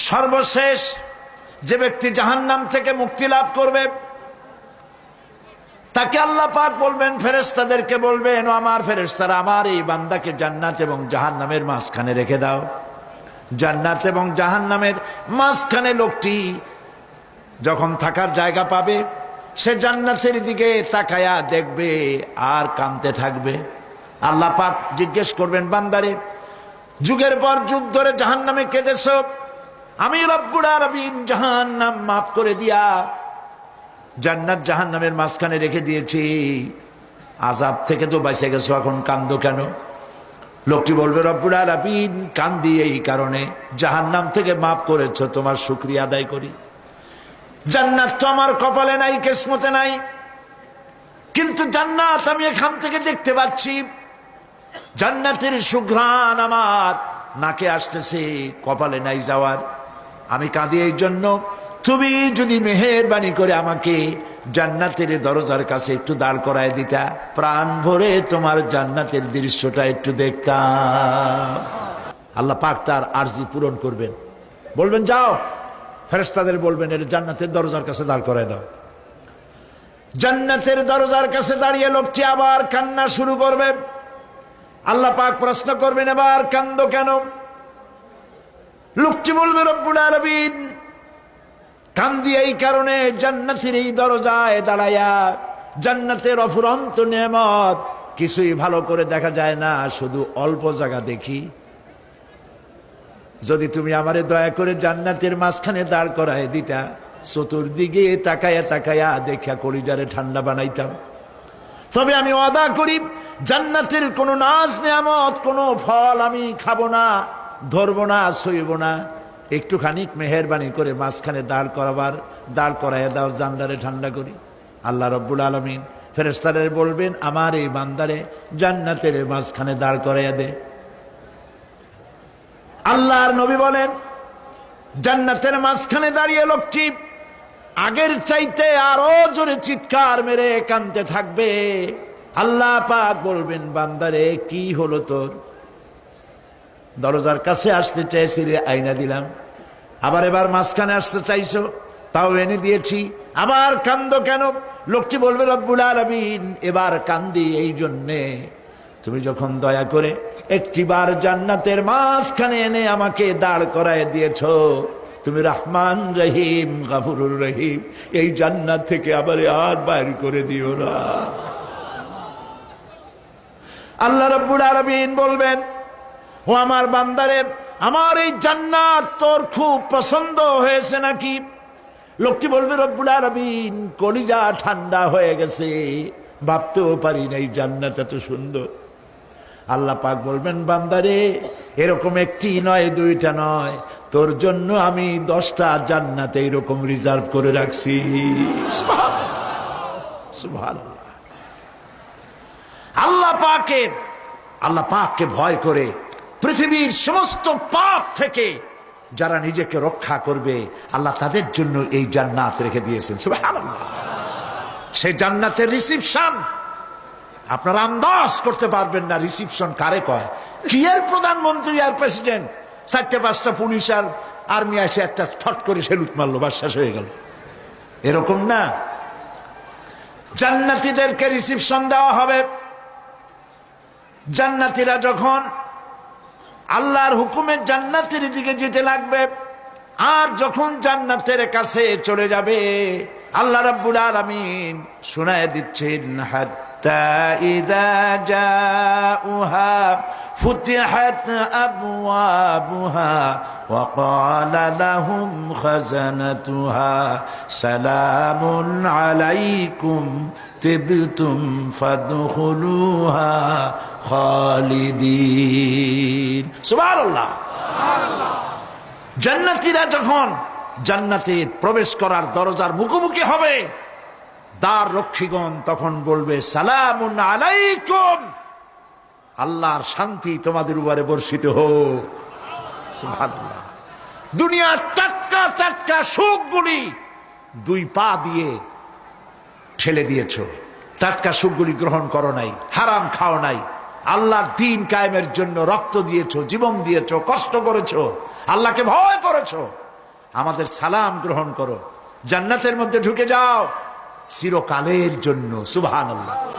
সর্বশেষ যে ব্যক্তি জাহান্নাম থেকে মুক্তি লাভ করবে তাকে আল্লাহ পাক বলবেন, ফেরেশতাদেরকে বলবেন, ও আমার ফেরেশতারা, আমার এই বান্দাকে জান্নাত এবং জাহান্নামের মাঝখানে রেখে দাও। জান্নাত এবং জাহান্নামের মাঝখানে লোকটি যখন থাকার জায়গা পাবে, সে জান্নাতের দিকে তাকায়া দেখবে আর কাঁদতে থাকবে। আল্লাহ পাক জিজ্ঞেস করবেন, বান্দারে, যুগের পর যুগ ধরে জাহান্নামে কেঁদেছ, আমি রব্বুল আলামিন জাহান্নাম মাফ করে দিয়া জান্নাত জাহান্নামের মাঝখানে রেখে দিয়েছি, আযাব থেকে তো বেঁচে গেছো, এখন কান্দো কেন? লোকটি বলবে, রব্বুল আলামিন কান্দি এই কারণে, জাহান্নাম থেকে মাফ করেছো, তোমার শুকরিয়া আদায় করি। জান্নাত তো আমার কপালে নাই, কিসমতে নাই, কিন্তু জান্নাত আমি এখান থেকে দেখতে পাচ্ছি, জান্নাতের সুঘ্রাণ আমার নাকে আসতেছে, কপালে নাই যাওয়ার। আমি কাঁদি এই জন্য, তুমি যদি মেহেরবানি করে আমাকে জান্নাতের দরজার কাছে একটু দাঁড় করায় দিতা, প্রাণ ভরে তোমার জান্নাতের দৃশ্যটা একটু দেখতাম। আল্লাহ পাক তার আরজি পূরণ করবেন, বলবেন যাও, ফেরেশতাদের বলবেন এর জান্নাতের দরজার কাছে দাঁড় করায় দাও। জান্নাতের দরজার কাছে দাঁড়িয়ে লোকটি আবার কান্না শুরু করবে। আল্লাহ পাক প্রশ্ন করবেন, এবার কান্দো কেন? লোকটি বলবে, রব্বুল আলামিন কান্দি এই কারণে, জান্নাতের এই দরজায় দাঁড়ায়া জান্নাতের অফুরন্ত নেয়ামত কিছুই ভালো করে দেখা যায় না, শুধু অল্প জায়গা দেখি। যদি তুমি আমারে দয়া করে জান্নাতের মাঝখানে দাঁড় করায় দিতা, চতুর্দিকে তাকায়া তাকায়া দেখা কলিজারে ঠান্ডা বানাইতাম। তবে আমি ওয়াদা করি, জান্নাতের কোনো নাজ নেয়ামত, কোনো ফল আমি খাবো না, ধরবো না, সইব না। একটুখানি মেহেরবানি করে মাঝখানে দাঁড় করাইয়া দাও, জান্নারে ঠান্ডা করি। আল্লাহ রব্বুল আলামিন ফেরেশতাদের বলবেন, আমার এই বান্দারে জান্নাতের মাঝখানে দাঁড় করাইয়া দে। আল্লাহর নবী বলেন, জান্নাতের মাঝখানে দাঁড়িয়ে লোকটি আগের চাইতে আরো জোরে চিৎকার মেরে কাঁদতে থাকবে। আল্লাহ পাক বলবেন, বান্দারে কি হলো তোর? দরজার কাছে আসতে চাইছিলে, আইনা দিলাম। আবার এবার মাঝখানে আসতে চাইছো, তাও এনে দিয়েছি, আবার কান্দো কেন? লোকটি বলবে, রব্বুল আলামিন এবার কান্দি এই জন্যে, তুমি যখন দয়া করে একটিবার জান্নাতের মাঝখানে এনে আমাকে দাঁড় করায় দিয়েছো, তুমি রহমান রহিম গফুরুর রহিম, এই জান্নাত থেকে আবার আর বাইর করে দিও না। আল্লাহ রাব্বুল আলামিন বলবেন, ও আমার বান্দারে, আমার এই জান্নাত তোর খুব পছন্দ হয়েছে নাকি? লোকটি বলবে, রব্বুল আলামিন কলিজা ঠান্ডা হয়ে গেছে, ভাবতেও পারি না এই জান্নাত এত সুন্দর। আল্লাহ পাক বলবেন, বান্দারে এরকম একটি নয়, দুইটা নয়, তোর জন্য আমি 10টা জান্নাত এইরকম রিজার্ভ করে রাখছি। সুবহানাল্লাহ। আল্লাহ পাককে ভয় করে পৃথিবীর সমস্ত পাপ থেকে যারা নিজেকে রক্ষা করবে, আল্লাহ তাদের জন্য এই জান্নাত রেখে দিয়েছেন। সুবহানাল্লাহ। সেই জান্নাতের রিসিপশন আপনারা আন্দাজ করতে পারবেন না, রিসিপশন কারে কয়। কি এর প্রধানমন্ত্রী আর প্রেসিডেন্ট, 4-5টা পুলিশ আর আর্মি এসে একটা ফট করে সেলুট মারলো, বাস শেষ হয়ে গেল, এরকম না। জান্নাতীদেরকে রিসিপশন দেওয়া হবে। জান্নাতীরা যখন আল্লাহর হুকুমে জান্নাতের দিকে যেতে লাগবে, আর যখন জান্নাতের কাছে চলে যাবে, আল্লাহ রাব্বুল আলামিন শোনায় দিচ্ছেন, হাত্তা ইযা জাউহা ফুতিহাত আবওয়াবুহা ওয়া ক্বালা লাহুম খাজানাতুহা সালামুন আলাইকুম তিবতুম ফাদখুলুহা খালিদিন। সুবহানাল্লাহ। জান্নাতীরা যখন জান্নাতে প্রবেশ করার দরজার মুখোমুখি হবে, দ্বার রক্ষীগণ তখন বলবে, সালামুন আলাইকুম, আল্লাহর শান্তি তোমাদের উপরে বর্ষিত হোক। সুবহানাল্লাহ। দুনিয়ার টাটকা টাটকা সুখগুলি 2 পা দিয়ে ঠেলে দিয়েছো, টাটকা সুখগুলি গ্রহণ করো নাই, হারাম খাও নাই, আল্লাহর দ্বীন কায়েমের জন্য রক্ত দিয়েছো, জীবন দিয়েছো, কষ্ট করেছো, আল্লাহকে ভয় করেছো, আমাদের সালাম গ্রহণ করো, জান্নাতের মধ্যে ঢুকে যাও চিরকালের জন্য। সুবহানাল্লাহ।